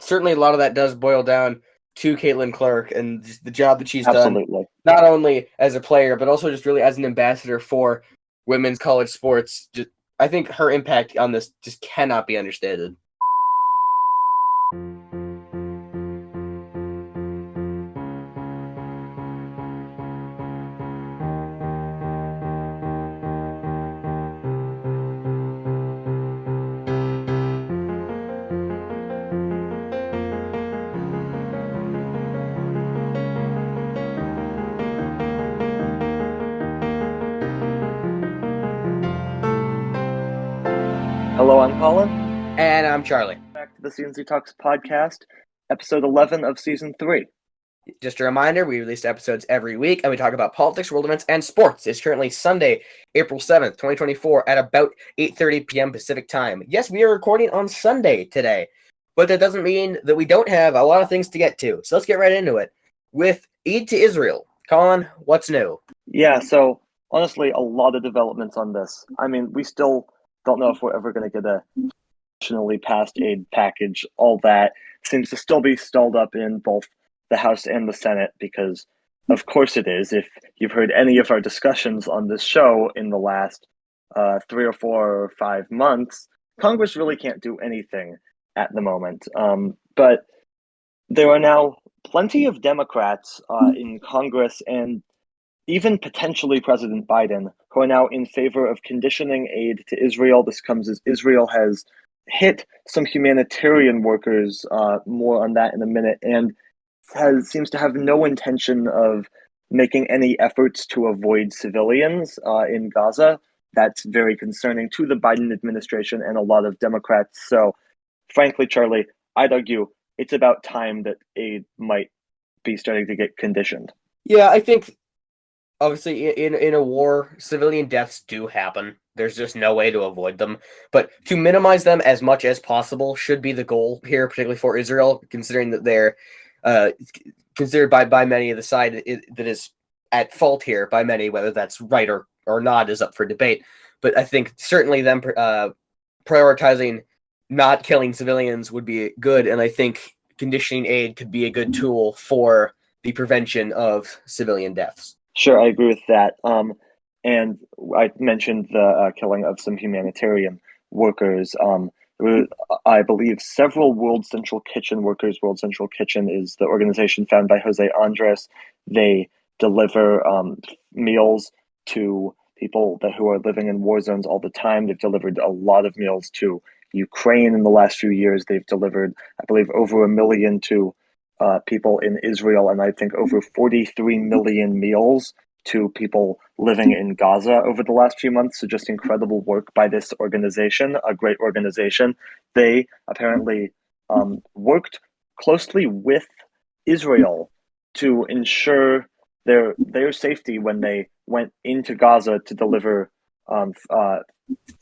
certainly a lot of that does boil down to Caitlin Clark and just the job that she's done, Absolutely. not only as a player, but also just really as an ambassador for women's college sports. I think her impact on this just cannot be understated. Hello, I'm Colin. And I'm Charlie. Back to the C&C Talks podcast, episode 11 of season 3. Just a reminder, we release episodes every week, and we talk about politics, world events, and sports. It's currently Sunday, April 7th, 2024, at about 8:30 p.m. Pacific time. Yes, we are recording on Sunday today, but that doesn't mean that we don't have a lot of things to get to. So let's get right into it. With aid to Israel, Colin, what's new? Yeah, so honestly, a lot of developments on this. I mean, we still don't know if we're ever going to get a nationally passed aid package. All that seems to still be stalled up in both the House and the Senate because, of course, it is. If you've heard any of our discussions on this show in the last 3 or 4 or 5 months, Congress really can't do anything at the moment. But there are now plenty of Democrats in Congress and even potentially President Biden, who are now in favor of conditioning aid to Israel. This comes as Israel has hit some humanitarian workers, more on that in a minute, and seems to have no intention of making any efforts to avoid civilians in Gaza. That's very concerning to the Biden administration and a lot of Democrats. So, frankly, Charlie, I'd argue it's about time that aid might be starting to get conditioned. Yeah, I think obviously in a war, civilian deaths do happen. There's just no way to avoid them. But to minimize them as much as possible should be the goal here, particularly for Israel, considering that they're considered by many of the side that is at fault here, by many, whether that's right or not is up for debate. But I think certainly them prioritizing not killing civilians would be good, and I think conditioning aid could be a good tool for the prevention of civilian deaths. Sure, I agree with that. And I mentioned the killing of some humanitarian workers. I believe several World Central Kitchen workers. World Central Kitchen is the organization founded by Jose Andres. They deliver meals to people who are living in war zones all the time. They've delivered a lot of meals to Ukraine in the last few years. They've delivered, I believe, over 1 million to people in Israel, and I think over 43 million meals to people living in Gaza over the last few months. So just incredible work by this organization, a great organization. They apparently worked closely with Israel to ensure their safety when they went into Gaza to deliver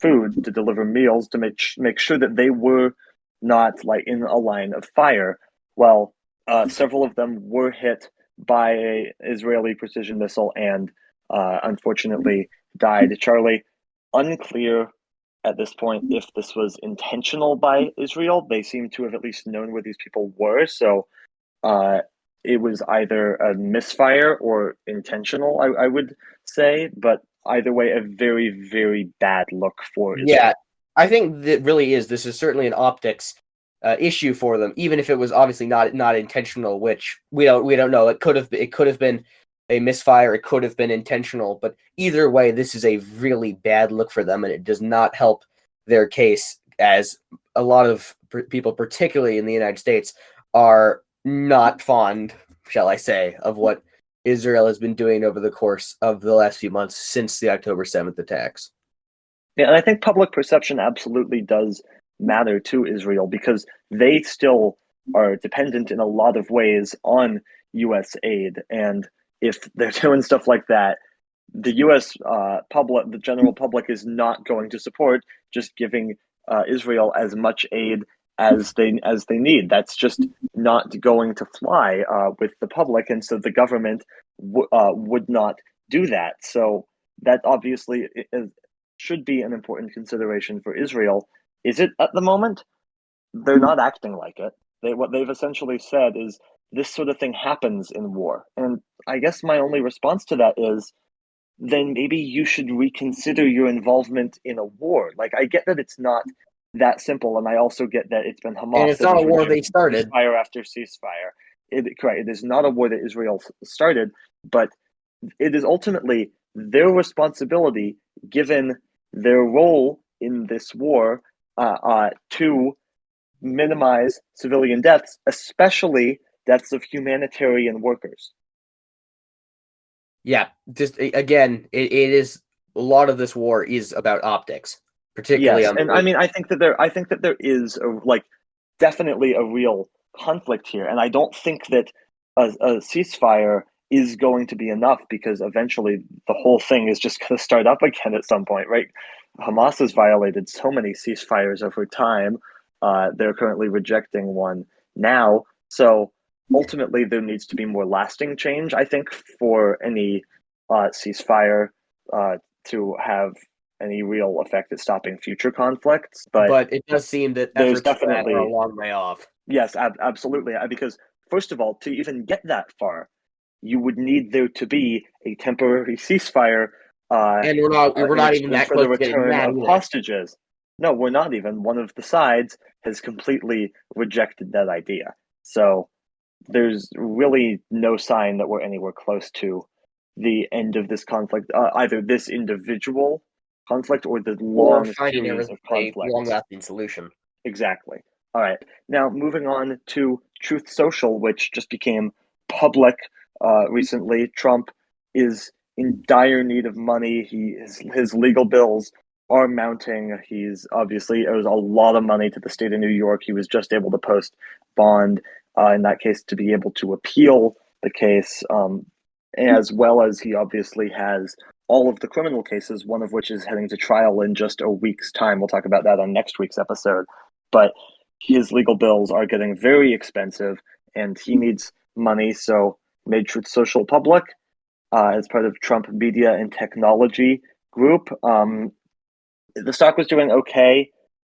food, to deliver meals, to make sure that they were not like in a line of fire. Well, several of them were hit by an Israeli precision missile and unfortunately died. Charlie, unclear at this point if this was intentional by Israel. They seem to have at least known where these people were. So it was either a misfire or intentional, I would say. But either way, a very, very bad look for Israel. Yeah, I think that really is. This is certainly an optics issue for them, even if it was obviously not intentional, which we don't know. It could have been a misfire. It could have been intentional, but either way, this is a really bad look for them, and it does not help their case, as a lot of people, particularly in the United States, are not fond, shall I say, of what Israel has been doing over the course of the last few months since the October 7th attacks. Yeah, and I think public perception absolutely does matter to Israel because they still are dependent in a lot of ways on U.S. aid. And if they're doing stuff like that, the U.S. Public, the general public, is not going to support just giving Israel as much aid as they need. That's just not going to fly with the public, and so the government would not do that. So that obviously should be an important consideration for Israel. Is it at the moment? They're not acting like it. What they've essentially said is this sort of thing happens in war. And I guess my only response to that is then maybe you should reconsider your involvement in a war. Like, I get that it's not that simple, and I also get that it's been And Hamas it's that not has a war they rejected started. ceasefire after ceasefire. Correct. It is not a war that Israel started, but it is ultimately their responsibility, given their role in this war, to minimize civilian deaths, especially deaths of humanitarian workers. Yeah, just again, it is a lot of this war is about optics, particularly Yes, on and the. I think that there is definitely a real conflict here, and I don't think that a ceasefire is going to be enough because eventually the whole thing is just going to start up again at some point, right? Hamas has violated so many ceasefires over time. They're currently rejecting one now, so ultimately there needs to be more lasting change, I think, for any ceasefire to have any real effect at stopping future conflicts. But But it does seem that there's efforts for that are a definitely, long way off. yes, absolutely. Because, first of all, to even get that far, you would need there to be a temporary ceasefire And we're in not even exchange that for the close to getting return that of either. hostages. No, we're not even. One of the sides has completely rejected that idea. So there's really no sign that we're anywhere close to the end of this conflict, either this individual conflict or the Or long finding series of a long conflicts. lasting solution. Exactly. All right. Now, moving on to Truth Social, which just became public recently. Trump is in dire need of money. His legal bills are mounting. He's obviously owes a lot of money to the state of New York. He was just able to post bond in that case to be able to appeal the case, as well as he obviously has all of the criminal cases, one of which is heading to trial in just a week's time. We'll talk about that on next week's episode. But his legal bills are getting very expensive and he needs money. So made Truth Social public as part of Trump Media and Technology Group. The stock was doing okay.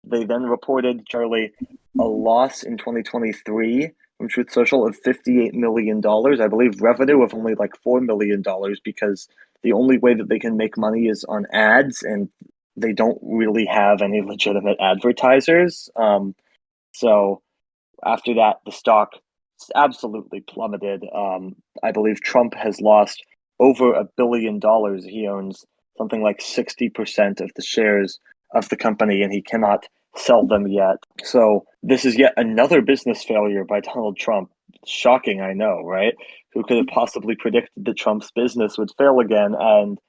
They then reported, Charlie, a loss in 2023 from Truth Social of $58 million. I believe revenue of only like $4 million because the only way that they can make money is on ads and they don't really have any legitimate advertisers. So after that, the stock absolutely plummeted. I believe Trump has lost over $1 billion. He owns something like 60% of the shares of the company, and he cannot sell them yet. So this is yet another business failure by Donald Trump. Shocking, I know, right? Who could have possibly predicted that Trump's business would fail again? And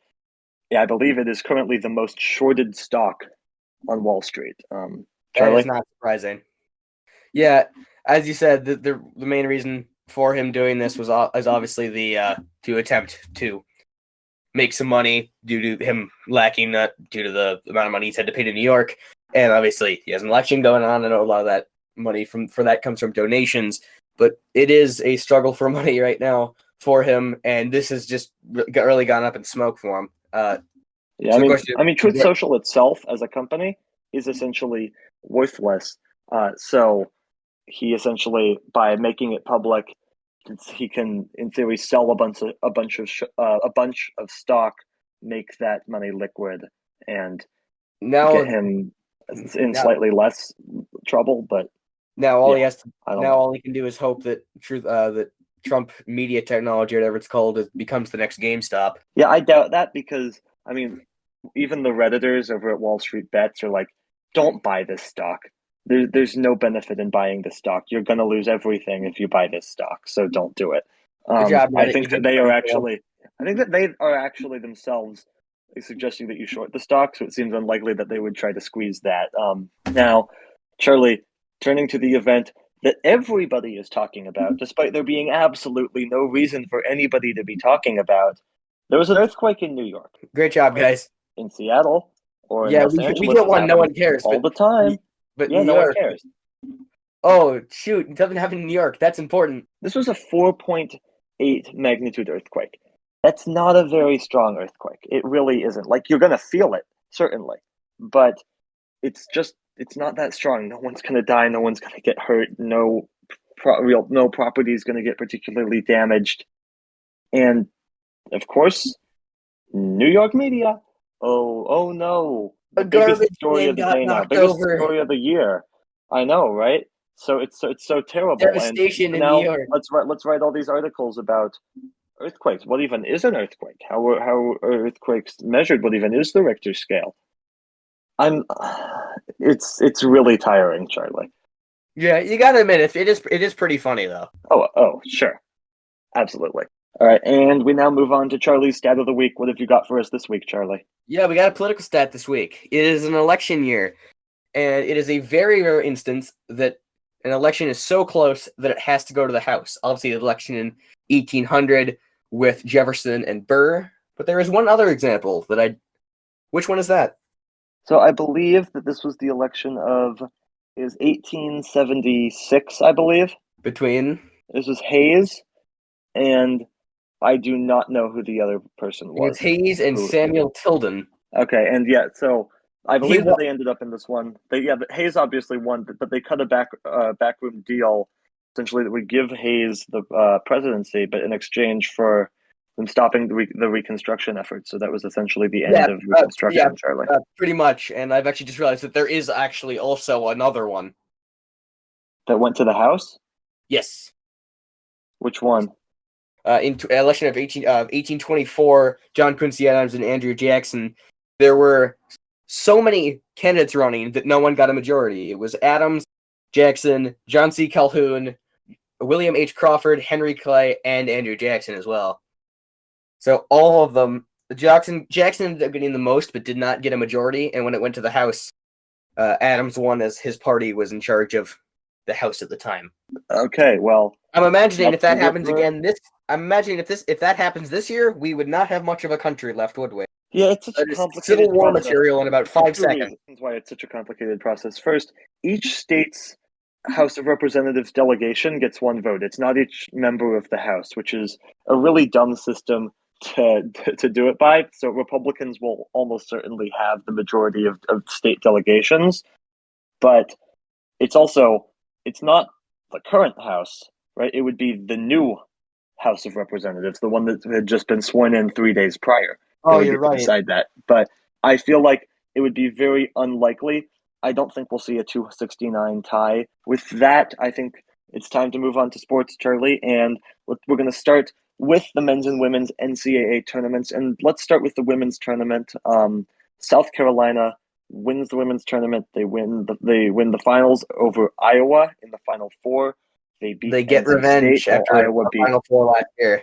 yeah, I believe it is currently the most shorted stock on Wall Street. That is Charlie? not surprising. Yeah, as you said, the main reason for him doing this is obviously the to attempt to make some money due to him lacking due to the amount of money he's had to pay to New York, and obviously he has an election going on. I know a lot of that money for that comes from donations, but it is a struggle for money right now for him, and this has just really gone up in smoke for him. Yeah, So the question I mean, Truth is, Social itself as a company is essentially worthless. So he essentially, by making it public, he can, in theory, sell a bunch of stock, make that money liquid, and now get him in now slightly less trouble. But now all he yeah, has to I don't now know. all he can do is hope that that Trump media technology, or whatever it's called, becomes the next GameStop. Yeah, I doubt that because I mean, even the Redditors over at Wall Street Bets are like, don't buy this stock. There's no benefit in buying this stock. You're going to lose everything if you buy this stock. So don't do it. Good job, I Reddit. You think that did something for him. I think that they are actually themselves suggesting that you short the stock. So it seems unlikely that they would try to squeeze that. Now, Charlie, turning to the event that everybody is talking about, despite there being absolutely no reason for anybody to be talking about, there was an earthquake in New York. Great job, guys. In Seattle or in Yeah, Los we Angeles get is one. No happening one cares, all the time. but Yeah, New no one York. cares. Oh shoot! Something happened in New York. That's important. This was a 4.8 magnitude earthquake. That's not a very strong earthquake. It really isn't. Like, you're going to feel it, certainly. But it's not that strong. No one's going to die. No one's going to get hurt. No no property is going to get particularly damaged. And of course, New York media. Oh no. A The biggest garbage story man of the got day now. knocked Biggest over. story of the year. I know, right? So it's so terrible. And Devastation in New now York. let's write all these articles about earthquakes. What even is an earthquake? How are earthquakes measured? What even is the Richter scale? It's really tiring, Charlie. Yeah, you gotta admit it is pretty funny though. Oh, sure. Absolutely. All right, and we now move on to Charlie's stat of the week. What have you got for us this week, Charlie? Yeah, we got a political stat this week. It is an election year, and it is a very rare instance that an election is so close that it has to go to the House. Obviously, the election in 1800 with Jefferson and Burr, but there is one other example that I. Which one is that? So I believe that this was the election of is 1876, I believe. Between This was Hayes, and I do not know who the other person it's was. Hayes and Who? Samuel Tilden. Okay, and yeah, so I He believe that wa- they ended up in this one. But Hayes obviously won, but they cut a backroom deal essentially that would give Hayes the presidency, but in exchange for them stopping the Reconstruction efforts. So that was essentially the yeah, end of Reconstruction, Charlie. pretty much. And I've actually just realized that there is actually also another one. That went to the House. Yes. Which one? In election of 1824, John Quincy Adams and Andrew Jackson, there were so many candidates running that no one got a majority. It was Adams, Jackson, John C. Calhoun, William H. Crawford, Henry Clay, and Andrew Jackson as well. So all of them, Jackson ended up getting the most, but did not get a majority. And when it went to the House, Adams won as his party was in charge of the House at the time. Okay, well, I'm imagining if that happens for... again I'm imagining if that happens this year, we would not have much of a country left, would we? Yeah, it's such a That is complicated Civil War process. material in about 5 Two seconds. reasons why it's such a complicated process. First, each state's House of Representatives delegation gets one vote. It's not each member of the House, which is a really dumb system to do it by. So Republicans will almost certainly have the majority of state delegations, but it's not the current House, right? It would be the new House of Representatives, the one that had just been sworn in 3 days prior. They Oh, would you're get to right. decide that. But I feel like it would be very unlikely. I don't think we'll see a 269 tie. With that, I think it's time to move on to sports, Charlie, and we're going to start with the men's and women's NCAA tournaments. And let's start with the women's tournament. South Carolina wins the women's tournament. They win the finals over Iowa in the Final Four. They get NC revenge State, after Iowa the beat Final Four last year.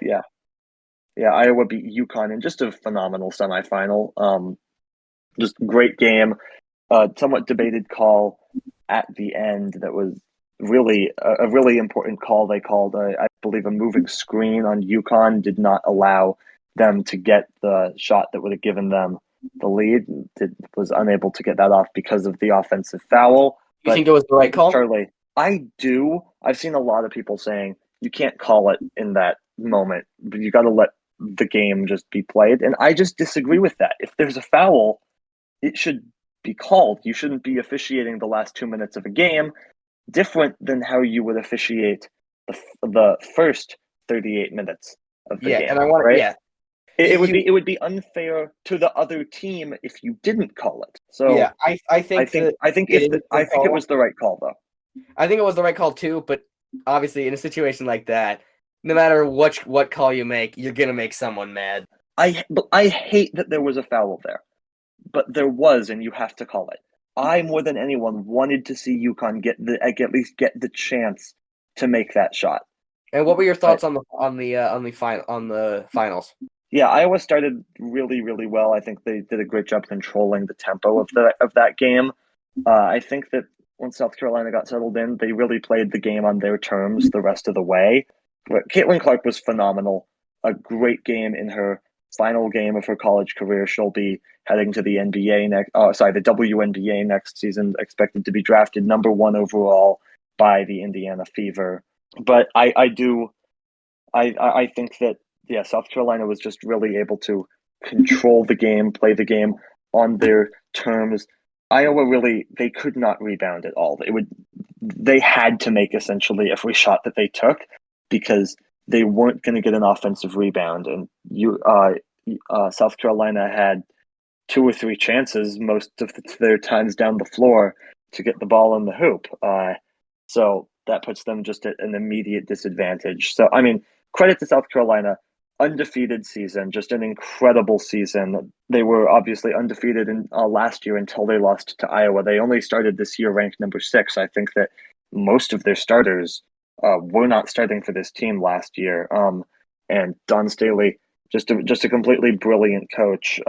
Yeah, Iowa beat UConn in just a phenomenal semifinal. Just great game. Somewhat debated call at the end that was really a really important call. They called, I believe, a moving screen on UConn did not allow them to get the shot that would have given them the lead. Was unable to get that off because of the offensive foul. You think it was the right call? Charlie, I do. I've seen a lot of people saying you can't call it in that moment, but you got to let the game just be played. And I just disagree with that. If there's a foul, it should be called. You shouldn't be officiating the last 2 minutes of a game different than how you would officiate the first 38 minutes of the game. And I want right? yeah. It would be unfair to the other team if you didn't call it. So yeah, I think it was the right call though. I think it was the right call too, but obviously in a situation like that, no matter what call you make, you're gonna make someone mad. I hate that there was a foul there, but there was, and you have to call it. I more than anyone wanted to see UConn at least get the chance to make that shot. And what were your thoughts on the finals? Yeah, Iowa started really, really well. I think they did a great job controlling the tempo of that game. I think that once South Carolina got settled in, they really played the game on their terms the rest of the way. But Caitlin Clark was phenomenal. A great game in her final game of her college career. She'll be heading to the NBA the WNBA next season, expected to be drafted number 1 overall by the Indiana Fever. But I think that South Carolina was just really able to control the game, play the game on their terms. Iowa really, they could not rebound at all. They had to make essentially every shot that they took because they weren't going to get an offensive rebound. And South Carolina had two or three chances most of their times down the floor to get the ball in the hoop. So that puts them just at an immediate disadvantage. So, I mean, credit to South Carolina. Undefeated season, just an incredible season. They were obviously undefeated in last year until they lost to Iowa. They only started this year ranked number 6. I think that most of their starters were not starting for this team last year. And Don Staley, just a completely brilliant coach,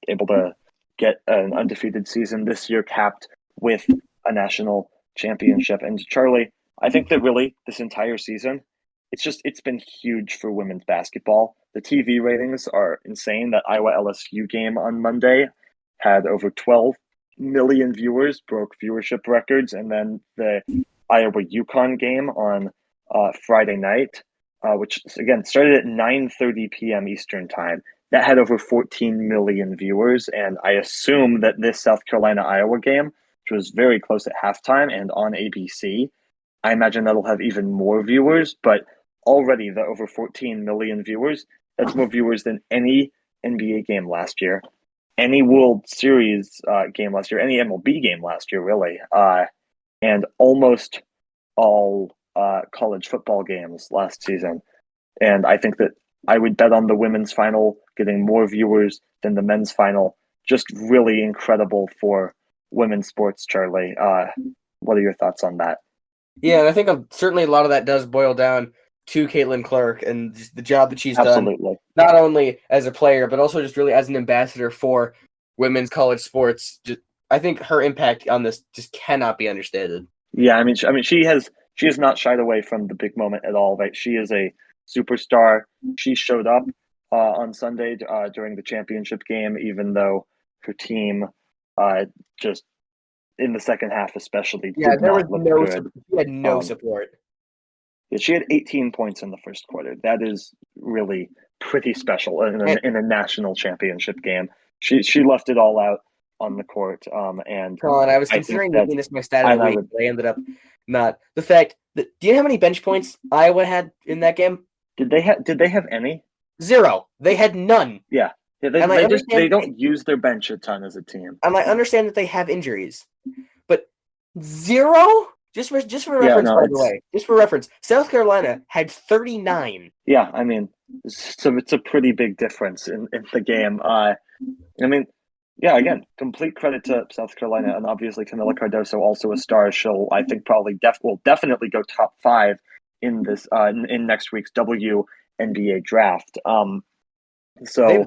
able to get an undefeated season this year, capped with a national championship. And Charlie, I think that really this entire season, it's been huge for women's basketball. The TV ratings are insane. That Iowa LSU game on Monday had over 12 million viewers, broke viewership records, and then the Iowa UConn game on Friday night, which again started at 9:30 p.m. Eastern time. That had over 14 million viewers, and I assume that this South Carolina Iowa game, which was very close at halftime and on ABC, I imagine that'll have even more viewers. But already the over 14 million viewers, that's more viewers than any NBA game last year, any World Series game last year, any MLB game last year, really, and almost all college football games last season. And I think that I would bet on the women's final getting more viewers than the men's final. Just really incredible for women's sports, Charlie. What are your thoughts on that? Yeah, and I think certainly a lot of that does boil down to Caitlin Clark and just the job that she's done, Absolutely. not only as a player, but also just really as an ambassador for women's college sports. I think her impact on this just cannot be understated. Yeah, I mean, she has not shied away from the big moment at all. Right, she is a superstar. She showed up on Sunday during the championship game, even though her team just in the second half, especially, Yeah, did there was not look no good. she had no support. Yeah, she had 18 points in the first quarter. That is really pretty special And in a national championship game. She left it all out on the court. And Colin, I was I think considering that making this my stat of the I week, would. but I ended up not. The fact that do you know how many bench points Iowa had in that game? Did they have any? 0. They had none. Yeah. Yeah, And I they understand don't use their bench a ton as a team. and I understand that they have injuries. But 0? Just for Yeah, reference, no, by the it's way. Just for reference, South Carolina had 39. yeah. I mean, so it's a pretty big difference in the game. I mean, yeah. Again, complete credit to South Carolina, and obviously Camila Cardoso, also a star. She'll, I think, probably will definitely go top 5 in this in next week's WNBA draft. So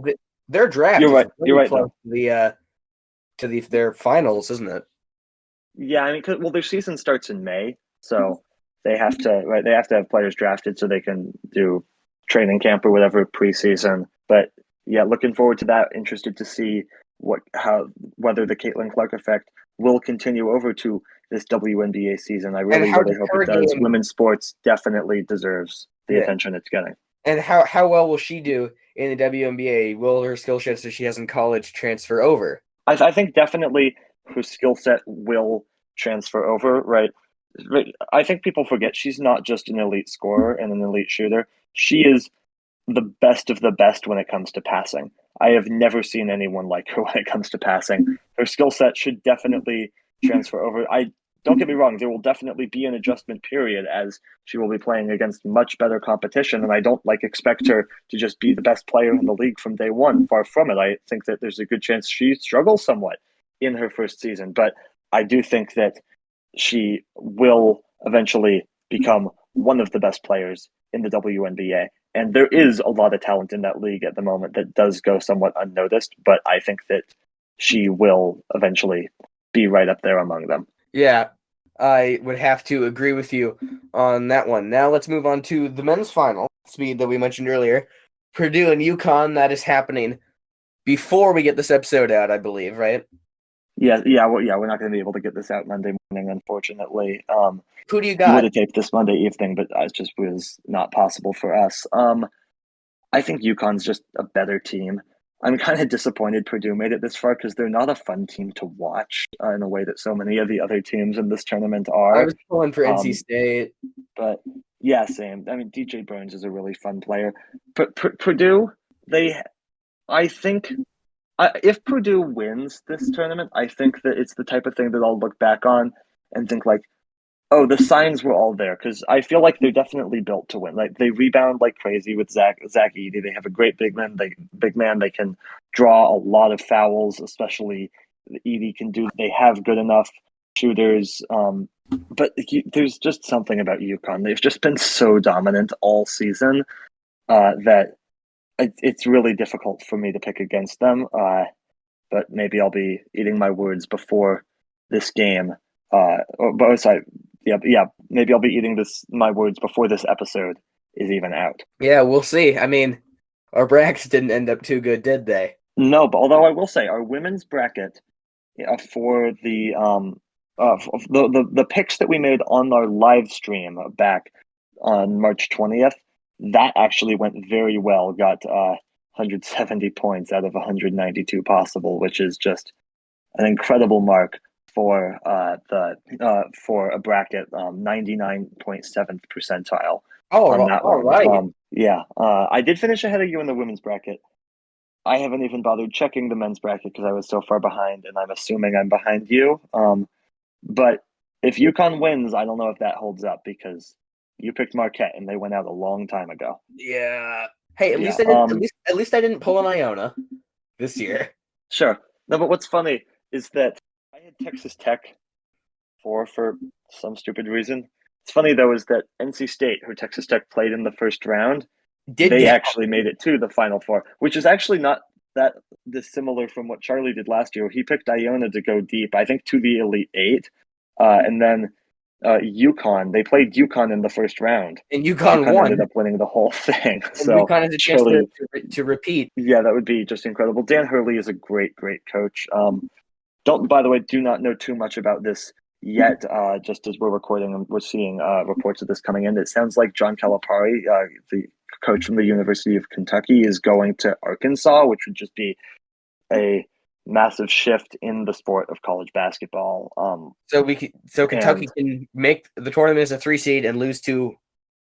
Their draft you're is right. You're really right, close though. to their finals, isn't it? Yeah, I mean, well, their season starts in May, so they have to they have to have players drafted so they can do training camp or whatever preseason. But yeah, looking forward to that. Interested to see whether the Caitlin Clark effect will continue over to this WNBA season. I And really, how really does hope her it does. game Women's sports definitely deserves the yeah, attention it's getting. and how well will she do in the WNBA? Will her skill sets that she has in college transfer over? I think definitely her skill set will transfer over, right? I think people forget she's not just an elite scorer and an elite shooter. She is the best of the best when it comes to passing. I have never seen anyone like her when it comes to passing. Her skill set should definitely transfer over. I don't get me wrong, there will definitely be an adjustment period as she will be playing against much better competition, and I don't expect her to just be the best player in the league from day one. Far from it. I think that there's a good chance she struggles somewhat in her first season, but I do think that she will eventually become one of the best players in the WNBA. And there is a lot of talent in that league at the moment that does go somewhat unnoticed, but I think that she will eventually be right up there among them. Yeah, I would have to agree with you on that one. Now let's move on to the men's final speed that we mentioned earlier. Purdue and UConn, that is happening before we get this episode out, I believe, right? We're not going to be able to get this out Monday morning, unfortunately. Who do you We would got? have taped this Monday evening, but it just was not possible for us. I think UConn's just a better team. I'm kind of disappointed Purdue made it this far because they're not a fun team to watch in a way that so many of the other teams in this tournament I are. was pulling for NC Um, State. but yeah, same. I mean, DJ Burns is a really fun player. Purdue, I think, if Purdue wins this tournament, I think that it's the type of thing that I'll look back on and think like, oh, the signs were all there because I feel like they're definitely built to win. Like they rebound like crazy with Zack Edey. They have a great big man. They can draw a lot of fouls, especially Edey can do. They have good enough shooters. But there's just something about UConn. They've just been so dominant all season that it's really difficult for me to pick against them. But maybe I'll be eating my words before this game. Sorry, yeah. Maybe I'll be eating my words before this episode is even out. Yeah, we'll see. I mean, our brackets didn't end up too good, did they? No, but although I will say our women's bracket for the picks that we made on our live stream back on March 20th, that actually went very well. Got 170 points out of 192 possible, which is just an incredible mark for for a bracket, 99.7th percentile on that All one. right. Yeah, I did finish ahead of you in the women's bracket. I haven't even bothered checking the men's bracket because I was so far behind, and I'm assuming I'm behind you. But if UConn wins, I don't know if that holds up because you picked Marquette and they went out a long time ago. Yeah. Hey, at Yeah. least I didn't. At least I didn't pull an Iona this year. Sure. No, but what's funny is that I had Texas Tech for some stupid reason. It's funny though is that NC State, who Texas Tech played in the first round, Did they get actually made it to the Final Four, which is actually not that dissimilar from what Charlie did last year. He picked Iona to go deep, I think, to the Elite Eight, and then UConn. They played UConn in the first round. and UConn UConn ended won, up winning the whole thing. and So UConn has a chance Charlie, to repeat. yeah, that would be just incredible. Dan Hurley is a great coach. Don't, by the way, do not know too much about this yet. Just as we're recording, and we're seeing reports of this coming in. It sounds like John Calipari, the coach from the University of Kentucky, is going to Arkansas, which would just be a massive shift in the sport of college basketball. So Kentucky can make the tournament as a 3 seed and lose to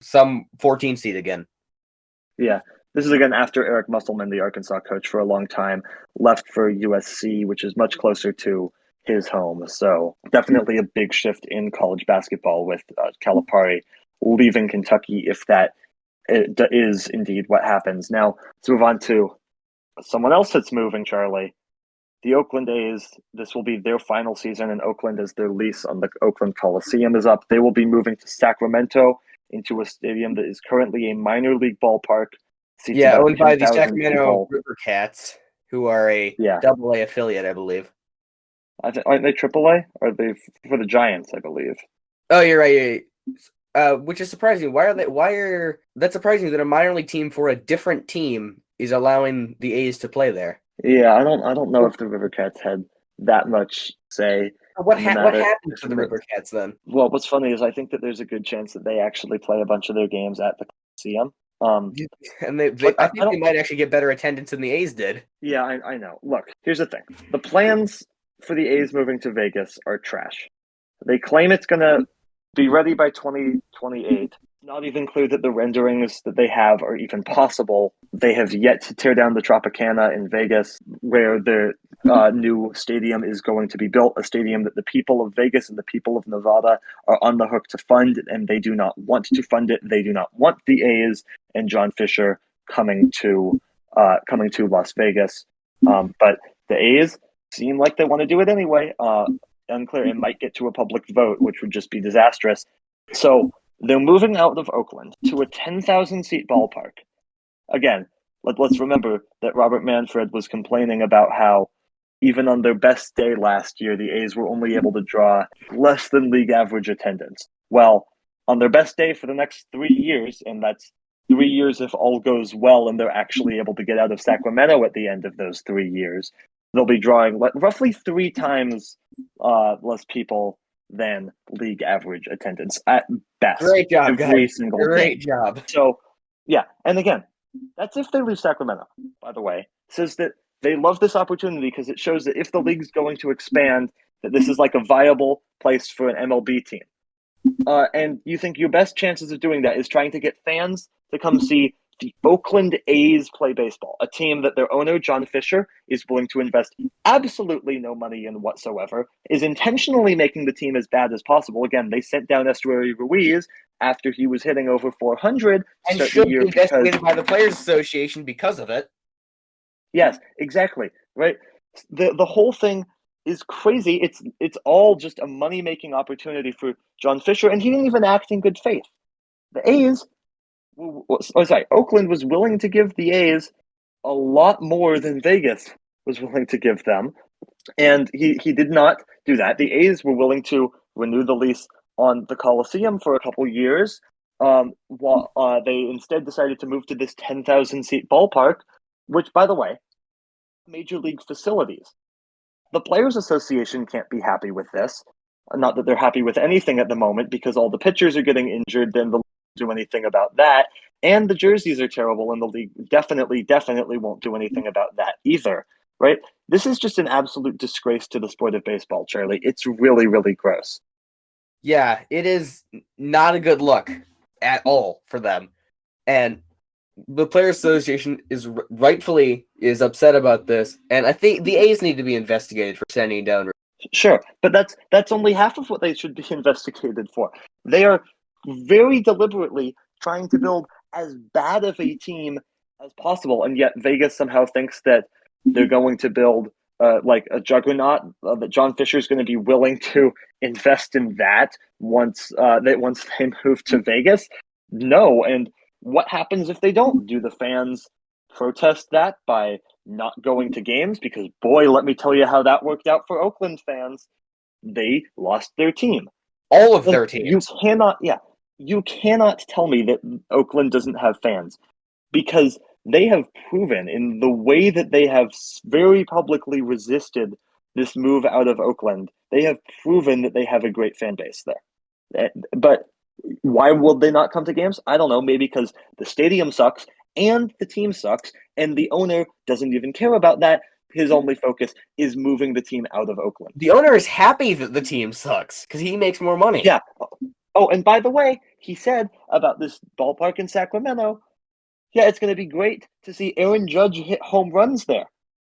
some 14 seed again. Yeah. This is again after Eric Musselman, the Arkansas coach for a long time, left for USC, which is much closer to his home. So definitely a big shift in college basketball with Calipari leaving Kentucky, if that is indeed what happens. Now, let's move on to someone else that's moving, Charlie. The Oakland A's, this will be their final season in Oakland as their lease on the Oakland Coliseum is up. They will be moving to Sacramento into a stadium that is currently a minor league ballpark. Seats about Owned by the 10,000 Sacramento people. River Cats, who are a AA affiliate, I believe. Aren't they AAA? Or are they for the Giants, I believe? Oh, you're right. Which is surprising. That's surprising that a minor league team for a different team is allowing the A's to play there. Yeah, I don't know if the River Cats had that much say. What happened to the River Cats then? Well, what's funny is I think that there's a good chance that they actually play a bunch of their games at the Coliseum. And I think they might actually get better attendance than the A's did. Yeah, I know. Look, here's the thing. The plans for the A's moving to Vegas are trash. They claim it's going to be ready by 2028. Not even clear that the renderings that they have are even possible. They have yet to tear down the Tropicana in Vegas, where their new stadium is going to be built, a stadium that the people of Vegas and the people of Nevada are on the hook to fund, and they do not want to fund it. They do not want the A's and John Fisher coming to Las Vegas. But the A's seem like they want to do it anyway. Unclear. It might get to a public vote, which would just be disastrous. So they're moving out of Oakland to a 10,000 seat ballpark. Again, let's remember that Robert Manfred was complaining about how even on their best day last year, the A's were only able to draw less than league average attendance. Well, on their best day for the next 3 years, and that's 3 years if all goes well and they're actually able to get out of Sacramento at the end of those 3 years, they'll be drawing roughly 3 times less people than league average attendance at best. Great job, every guys. single Great game. job. So, yeah, and again, that's if they leave Sacramento, by the way. says that they love this opportunity because it shows that if the league's going to expand, that this is like a viable place for an MLB team. And you think your best chances of doing that is trying to get fans to come see the Oakland A's play baseball, a team that their owner, John Fisher, is willing to invest absolutely no money in whatsoever, is intentionally making the team as bad as possible. Again, they sent down Estuary Ruiz after he was hitting over 400 to And start should the year be because, investigated by the Players Association because of it. yes, exactly, right? The whole thing is crazy. It's all just a money-making opportunity for John Fisher, and he didn't even act in good faith. The A's, Oakland was willing to give the A's a lot more than Vegas was willing to give them, and he did not do that. The A's were willing to renew the lease on the Coliseum for a couple years, while they instead decided to move to this 10,000 seat ballpark, which, by the way, major league facilities. The Players Association can't be happy with this. Not that they're happy with anything at the moment because all the pitchers are getting injured, then the league won't do anything about that. And the jerseys are terrible, and the league definitely won't do anything about that either, right? This is just an absolute disgrace to the sport of baseball, Charlie. It's really, really gross. Yeah, it is not a good look at all for them. And the Players Association is rightfully is upset about this, and I think the A's need to be investigated for sending down. Sure, but that's only half of what they should be investigated for. They are very deliberately trying to build as bad of a team as possible, and yet Vegas somehow thinks that they're going to build like a juggernaut, that John Fisher is going to be willing to invest in that once they move to Vegas. No, and what happens if they don't? Do the fans protest that by not going to games? Because boy, let me tell you how that worked out for Oakland fans. They lost their team. All of their teams. You cannot tell me that Oakland doesn't have fans, because they have proven in the way that they have very publicly resisted this move out of Oakland. They have proven that they have a great fan base there. But why will they not come to games? I don't know. Maybe because the stadium sucks and the team sucks, and the owner doesn't even care about that. His only focus is moving the team out of Oakland. The owner is happy that the team sucks because he makes more money. Yeah. Oh, and by the way, he said about this ballpark in Sacramento, yeah, it's going to be great to see Aaron Judge hit home runs there.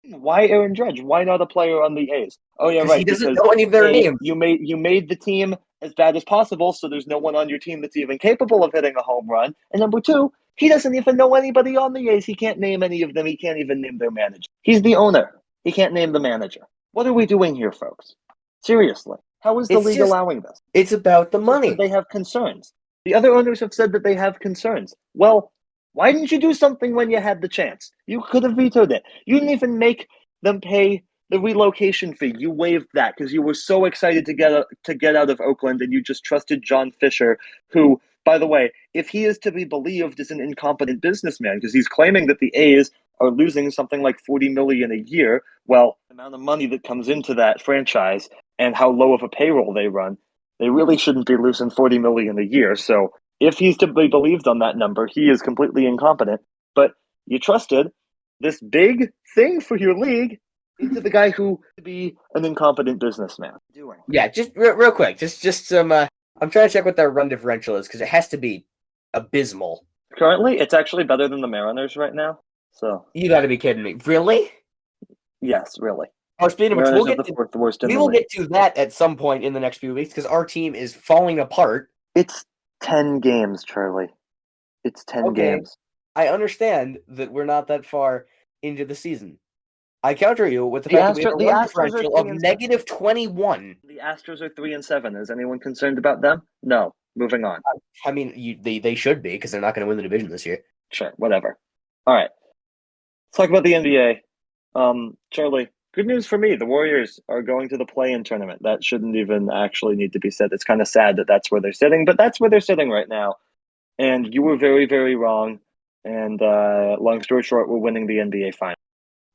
Why Aaron Judge? Why not a player on the A's? Oh yeah, right. He doesn't know any of their names. You made the team as bad as possible, so there's no one on your team that's even capable of hitting a home run. And number two, he doesn't even know anybody on the A's. He can't name any of them. He can't even name their manager. He's the owner. He can't name the manager. What are we doing here, folks? Seriously, how is the league allowing this? It's about the money. They have concerns. The other owners have said that they have concerns. Well, why didn't you do something when you had the chance? You could have vetoed it. You didn't even make them pay the relocation fee. You waived that because you were so excited to get out of Oakland, and you just trusted John Fisher, who, by the way, if he is to be believed, is an incompetent businessman because he's claiming that the A's are losing something like $40 million a year. Well, the amount of money that comes into that franchise and how low of a payroll they run, they really shouldn't be losing $40 million a year. So if he's to be believed on that number, he is completely incompetent. But you trusted this big thing for your league into the guy who could be an incompetent businessman. Yeah, just real quick, just some. I'm trying to check what their run differential is because it has to be abysmal. Currently, it's actually better than the Mariners right now. So you got to be kidding me, really? Yes, really. Oh, speaking of which, we will get to that at some point in the next few weeks because our team is falling apart. It's 10 games, Charlie. It's 10 games. I understand that we're not that far into the season. I counter you with the fact that we have a run differential of negative 21. The Astros are 3-7. Is anyone concerned about them? No. Moving on. I mean, they should be because they're not going to win the division this year. Sure, whatever. All right. Let's talk about the NBA. Charlie, good news for me. The Warriors are going to the play-in tournament. That shouldn't even actually need to be said. It's kind of sad that that's where they're sitting, but that's where they're sitting right now. And you were very, very wrong. And long story short, we're winning the NBA final.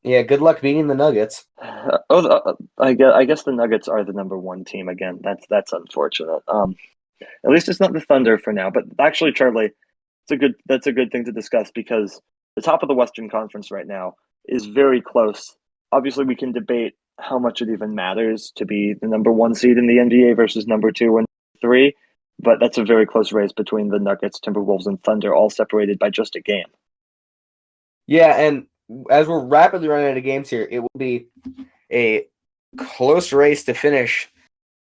Yeah, good luck beating the Nuggets. I guess the Nuggets are the number one team again. That's unfortunate. At least it's not the Thunder for now. But actually, Charlie, that's a good thing to discuss because the top of the Western Conference right now is very close. Obviously, we can debate how much it even matters to be the number one seed in the NBA versus number 2 and 3, but that's a very close race between the Nuggets, Timberwolves, and Thunder, all separated by just a game. Yeah, and as we're rapidly running out of games here, it will be a close race to finish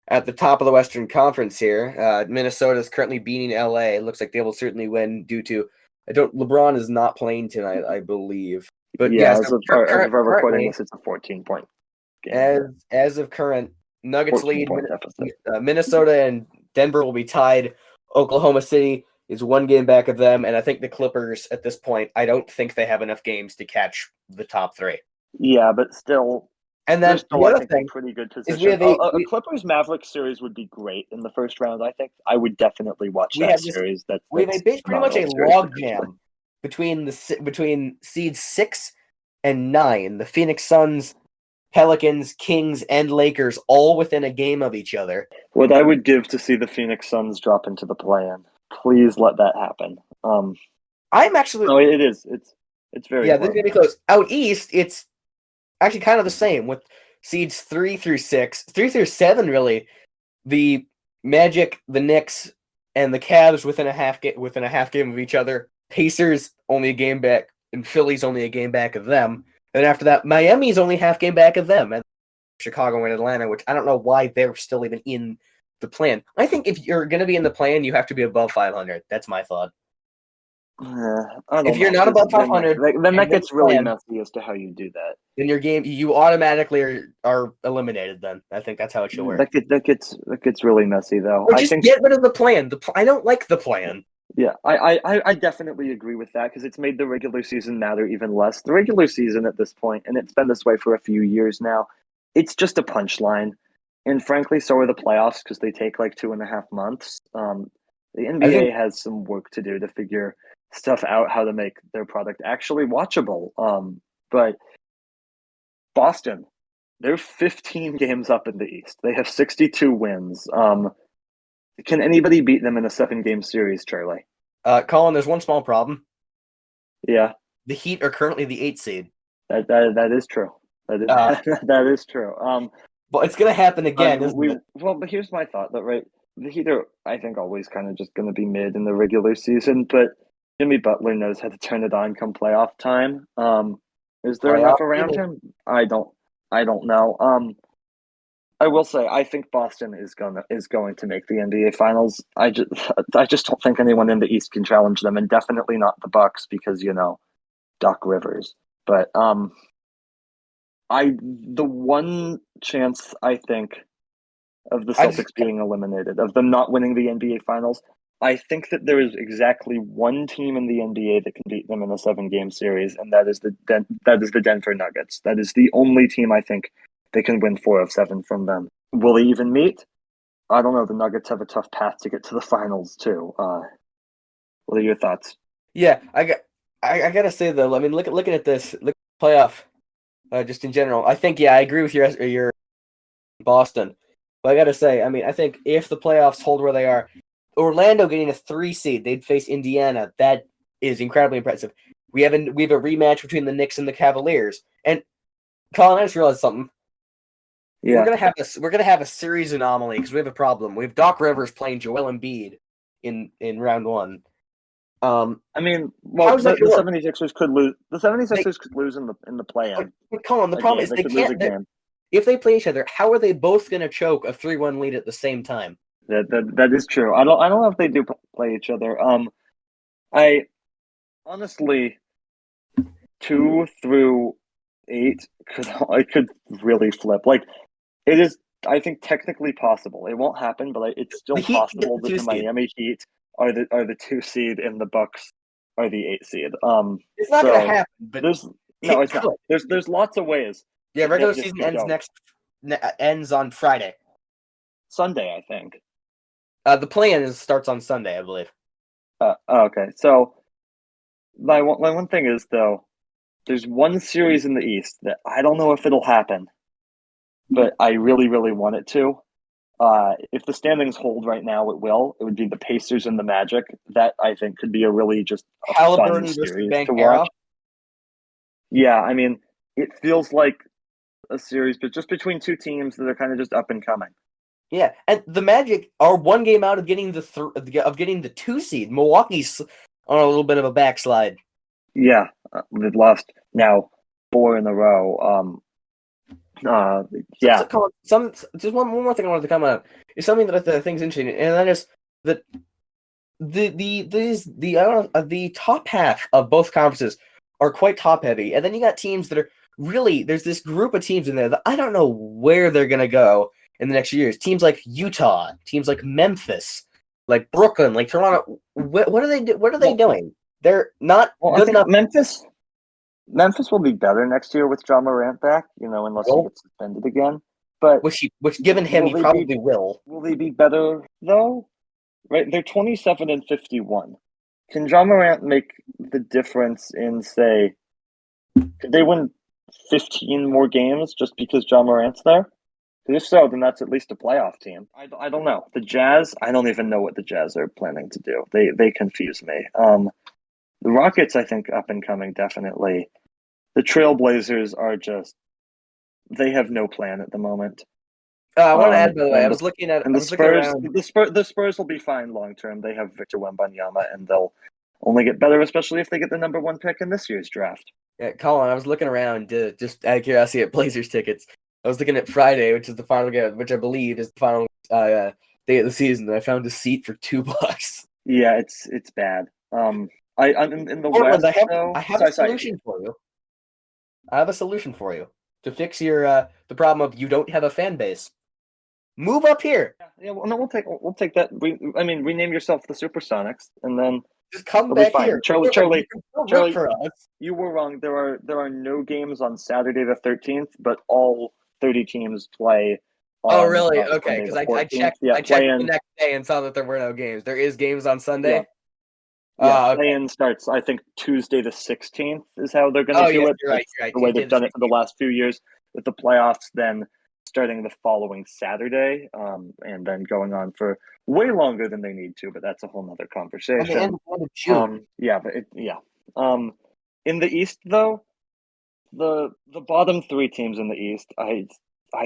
at the top of the Western Conference here. Minnesota is currently beating LA. It looks like they will certainly win due to LeBron is not playing tonight, I believe. But yeah, so as of our recording this, it's a 14-point game. As of current, Nuggets lead. Deficit. Minnesota and Denver will be tied. Oklahoma City is 1 game back of them, and I think the Clippers at this point, I don't think they have enough games to catch the top 3. Yeah, but still. And then the other thing, pretty good position. A Clippers Mavericks series would be great in the first round. I think I would definitely watch that series. We have pretty much a logjam between seeds 6 and 9. The Phoenix Suns, Pelicans, Kings, and Lakers all within a game of each other. What I would give to see the Phoenix Suns drop into the play-in. Please let that happen. I'm actually. No, it is. It's very. Yeah, this is gonna be close. Out east, it's actually kind of the same with seeds 3 through 6, 3 through 7. Really, the Magic, the Knicks, and the Cavs within a half game of each other. Pacers only a game back, and Philly's only a game back of them. And after that, Miami's only half game back of them, and Chicago and Atlanta, which I don't know why they're still even in the plan. I think if you're going to be in the plan, you have to be above 500. That's my thought. If you're not above 500, then that gets really messy as to how you do that. In your game, you automatically are eliminated. Then I think that's how it should work. That gets really messy, though. Or just get rid of the plan. I don't like the plan. Yeah, I definitely agree with that because it's made the regular season matter even less. The regular season at this point, and it's been this way for a few years now, it's just a punchline. And frankly, so are the playoffs because they take like 2.5 months. The NBA has some work to do to figure stuff out, how to make their product actually watchable. But Boston, they're 15 games up in the East. They have 62 wins. Can anybody beat them in a 7-game series, Charlie? Colin, there's one small problem. Yeah. The Heat are currently the 8th seed. That is true. That is true. But it's going to happen again, isn't it? Well, but here's my thought, right? The Heat are, I think, always kind of just going to be mid in the regular season, but Jimmy Butler knows how to turn it on come playoff time. Is there enough around him? I don't know. I will say I think Boston is going to make the NBA Finals. I just don't think anyone in the East can challenge them, and definitely not the Bucks because Doc Rivers. But the one chance I think of the Celtics being eliminated, of them not winning the NBA Finals, I think that there is exactly one team in the NBA that can beat them in a 7-game series, and that is the Denver Nuggets. That is the only team I think they can win 4 of 7 from them. Will they even meet? I don't know. The Nuggets have a tough path to get to the finals too. What are your thoughts? Yeah, I gotta say though. I mean, looking at this, look at the playoff, just in general. I think I agree with your Boston, but I gotta say, I mean, I think if the playoffs hold where they are, Orlando getting a 3 seed, they'd face Indiana. That is incredibly impressive. We have a rematch between the Knicks and the Cavaliers. And Colin, I just realized something. Yeah. We're gonna have a series anomaly because we have a problem. We have Doc Rivers playing Joel Embiid in round 1. I mean, well, the 76ers could lose. The 76ers could lose in the play-in. But Colin, the problem is they can't. If they play each other, how are they both going to choke a 3-1 lead at the same time? That is true. I don't know if they do play each other. I honestly 2 through 8 could really flip. Like it is, I think, technically possible. It won't happen, but it's still possible that the Miami Heat are the 2 seed and the Bucks are the 8 seed. It's not going to happen. But it's not. There's lots of ways. Yeah, regular season ends on Friday. Sunday, I think. The plan starts on Sunday, I believe. Okay. So my one thing is though, there's one series in the East that I don't know if it'll happen, but I really, really want it to. If the standings hold right now, it will. It would be the Pacers and the Magic. That I think could be a really just fun series to watch. Yeah, I mean, it feels like a series, but just between two teams that are kind of just up and coming. Yeah, and the Magic are one game out of getting the 2 seed. Milwaukee's on a little bit of a backslide. Yeah, they've lost now 4 in a row. Yeah. Just one more thing I wanted to comment on is something that I think is interesting, and that is that the top half of both conferences are quite top heavy, and then you got teams that are really there's this group of teams in there that I don't know where they're gonna go in the next few years. Teams like Utah, teams like Memphis, like Brooklyn, like Toronto. What are they? What are they doing? They're not Well, I good think enough. Memphis will be better next year with John Morant back, unless he Well, gets suspended again. But which given him, will he they be probably will. will they be better though? Right, they're 27-51. Can John Morant make the difference in, say, could they win 15 more games just because John Morant's there? If so, then that's at least a playoff team. I don't know. The Jazz, I don't even know what the Jazz are planning to do. They confuse me. The Rockets, I think, up and coming, definitely. The Trailblazers are just, they have no plan at the moment. I want to add, by the way, And I was looking Spurs, around. the Spurs will be fine long term. They have Victor Wembanyama, and they'll only get better, especially if they get the number 1 pick in this year's draft. Yeah, Colin, I was looking around just out of curiosity at Blazers tickets. I was looking at Friday, which is the final game, which I believe is the final day of the season, and I found a seat for $2. Yeah, it's bad. In the Portland, West though. I have a Sorry. solution for you. I have a solution for you to fix your the problem of you don't have a fan base. Move up here. Yeah. Well, no, we'll take that. Rename yourself the Supersonics, and then Just come it'll be back fine. here. Charlie, You can still root Charlie, for us. you were wrong. There are no games on Saturday the 13th, but all 30 teams play Oh, on really? Okay, Sunday because the 14th. I checked the next day and saw that there were no games. There is games on Yeah. Sunday. Yeah, Okay. play-in starts, I think, Tuesday the 16th is how they're going to do Yes, it. you're right. That's the way they've done it for the last few years, with the playoffs then starting the following Saturday, and then going on for way longer than they need to, but that's a whole nother And the conversation. end of June. Yeah. In the East, though, the bottom 3 teams in the East, I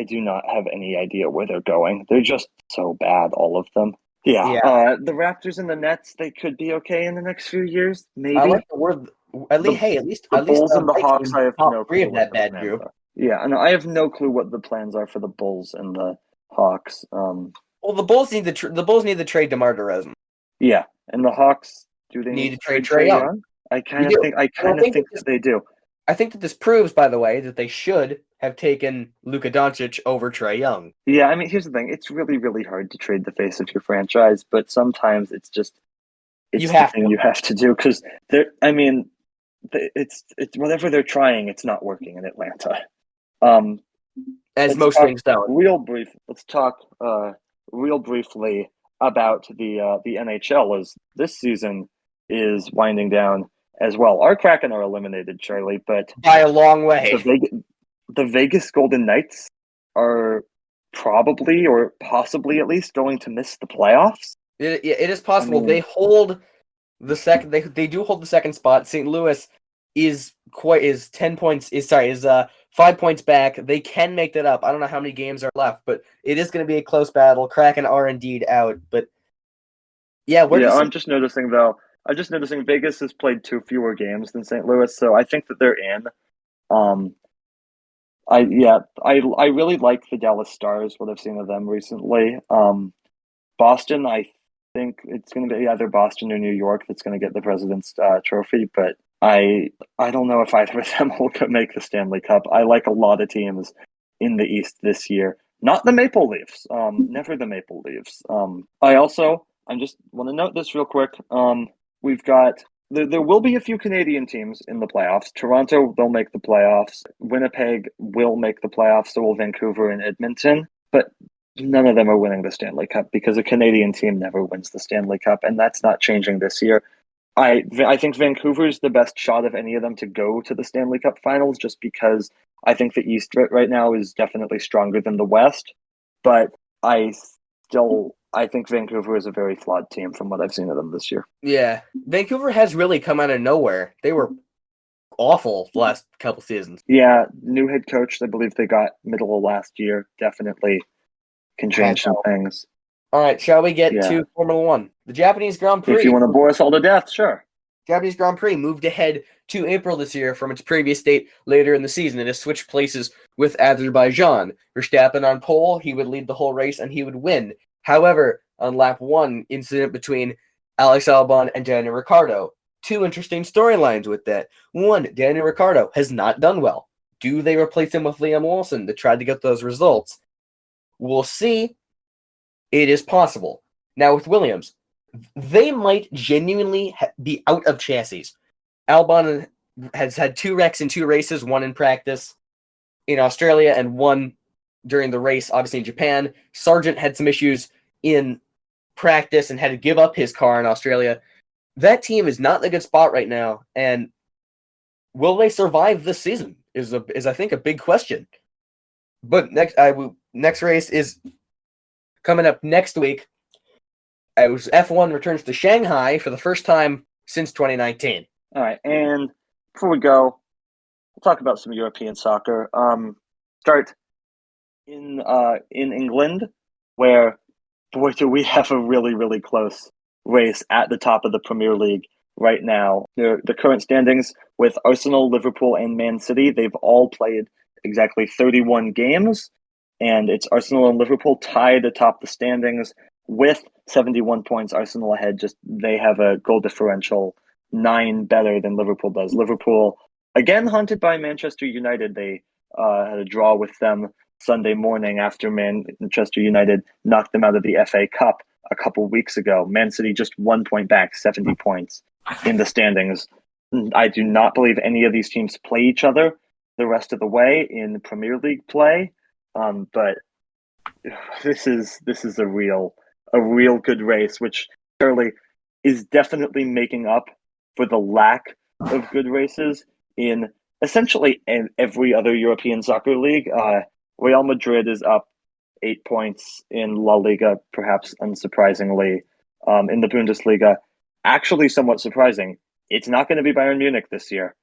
do not have any idea where they're going. They're just so bad, all of them. Yeah. The Raptors and the Nets, they could be okay in the next few years, maybe. I like the word. At least, The Bulls and the my Hawks, team I have top no 3 clue of what that the bad plans group. are. Yeah, and I have no clue what the plans are for the Bulls and the Hawks. Well, the Bulls need the trade DeMar DeRozan. Yeah, and the Hawks, do they Need need to to trade trade Trae Trae Young. Young? I You do. kind of think that they do. I think that this proves, by the way, that they should have taken Luka Doncic over Trae Young. Yeah, I mean, here's the thing: it's really, really hard to trade the face of your franchise, but sometimes it's the thing you have to do because it's whatever they're trying, it's not working in Atlanta. As most things don't. Let's talk real briefly about the NHL as this season is winding down as well. Our Kraken are eliminated, Charlie, but By a long way. The Vegas Golden Knights are probably or possibly at least going to miss the playoffs. It is possible. They hold the second. They do hold the second spot. St. Louis is 5 points back. They can make that up. I don't know how many games are left, but it is going to be a close battle. Kraken are indeed out, but I'm just noticing Vegas has played 2 fewer games than St. Louis, so I think that they're in. I really like the Dallas Stars. What I've seen of them recently. Boston, I think it's going to be either Boston or New York that's going to get the President's Trophy, but I don't know if either of them will make the Stanley Cup. I like a lot of teams in the East this year. Not the Maple Leafs. Never the Maple Leafs. I just want to note this real quick. We've got there will be a few Canadian teams in the playoffs. Toronto, they'll make the playoffs. Winnipeg will make the playoffs. So will Vancouver and Edmonton. But none of them are winning the Stanley Cup because a Canadian team never wins the Stanley Cup, and that's not changing this year. I think Vancouver's the best shot of any of them to go to the Stanley Cup Finals, just because I think the East right now is definitely stronger than the West. But I think Vancouver is a very flawed team from what I've seen of them this year. Yeah, Vancouver has really come out of nowhere. They were awful the last couple seasons. Yeah, new head coach. I believe they got middle of last year. Definitely can change some things. All right, shall we get to Formula One? The Japanese Grand Prix. If you want to bore us all to death, sure. Japanese Grand Prix moved ahead to April this year from its previous date later in the season. It has switched places with Azerbaijan. Verstappen on pole, he would lead the whole race and he would win. However, on lap 1, incident between Alex Albon and Daniel Ricciardo. 2 interesting storylines with that. 1, Daniel Ricciardo has not done well. Do they replace him with Liam Lawson to try to get those results? We'll see. It is possible. Now with Williams, they might genuinely be out of chassis. Albon has had 2 wrecks in 2 races, 1 in practice in Australia and 1 during the race, obviously in Japan. Sargent had some issues in practice and had to give up his car in Australia. That team is not in a good spot right now, and will they survive this season is I think a big question. But next race is coming up next week. F1 returns to Shanghai for the first time since 2019. All right, and before we go, we'll talk about some European soccer. Start in England, where, boy, do we have a really, really close race at the top of the Premier League right now. The current standings with Arsenal, Liverpool, and Man City, they've all played exactly 31 games, and it's Arsenal and Liverpool tied atop the standings with 71 points. Arsenal ahead, just they have a goal differential 9 better than Liverpool does. Liverpool, again, haunted by Manchester United. They had a draw with them Sunday morning after Manchester United knocked them out of the FA Cup a couple weeks ago. Man City just 1 point back, 70 points in the standings. I do not believe any of these teams play each other the rest of the way in Premier League play. But this is a real good race, which Charlie is definitely making up for the lack of good races in essentially every other European soccer league. Real Madrid is up 8 points in La Liga, perhaps unsurprisingly. In the Bundesliga, actually somewhat surprising, it's not going to be Bayern Munich this year.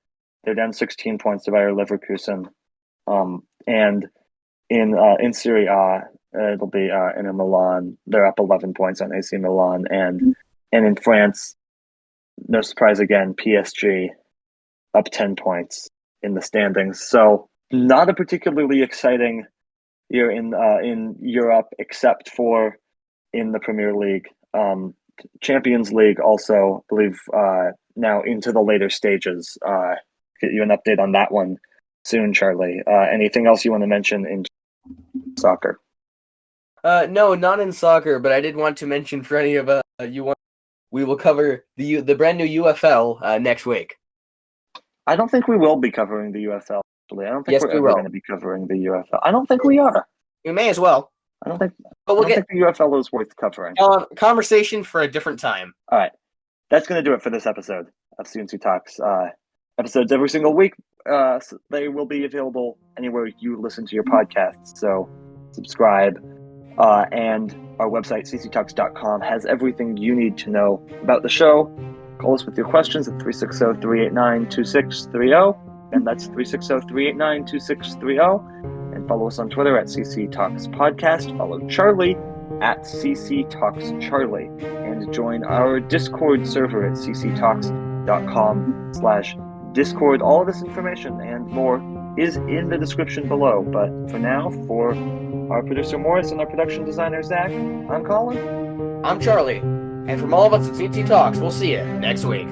They're down 16 points to Bayer Leverkusen. And in Serie A, it'll be Inter Milan. They're up 11 points on AC Milan. And in France, no surprise again, PSG up 10 points in the standings. So not a particularly exciting year in Europe, except for in the Premier League. Champions League also, I believe, now into the later stages. Get you an update on that one soon, Charlie. Anything else you want to mention in soccer? No, not in soccer, but I did want to mention for any of we will cover the brand new UFL next week. I don't think we will be covering the UFL. I don't think yes, we're ever going to be covering the UFL. I don't think we are. We may as well. I don't think the UFL is worth covering. Conversation for a different time. All right. That's going to do it for this episode of C&C Talks. Episodes every single week. So they will be available anywhere you listen to your podcasts. So subscribe. And our website, cctalks.com, has everything you need to know about the show. Call us with your questions at 360-389-2630. And that's 360-389-2630. And follow us on Twitter at CC Talks Podcast. Follow Charlie at CC Talks Charlie. And join our Discord server at cctalks.com/Discord. All of this information and more is in the description below. But for now, for our producer Morris and our production designer Zack, I'm Colin. I'm Charlie. And from all of us at C&C Talks, we'll see you next week.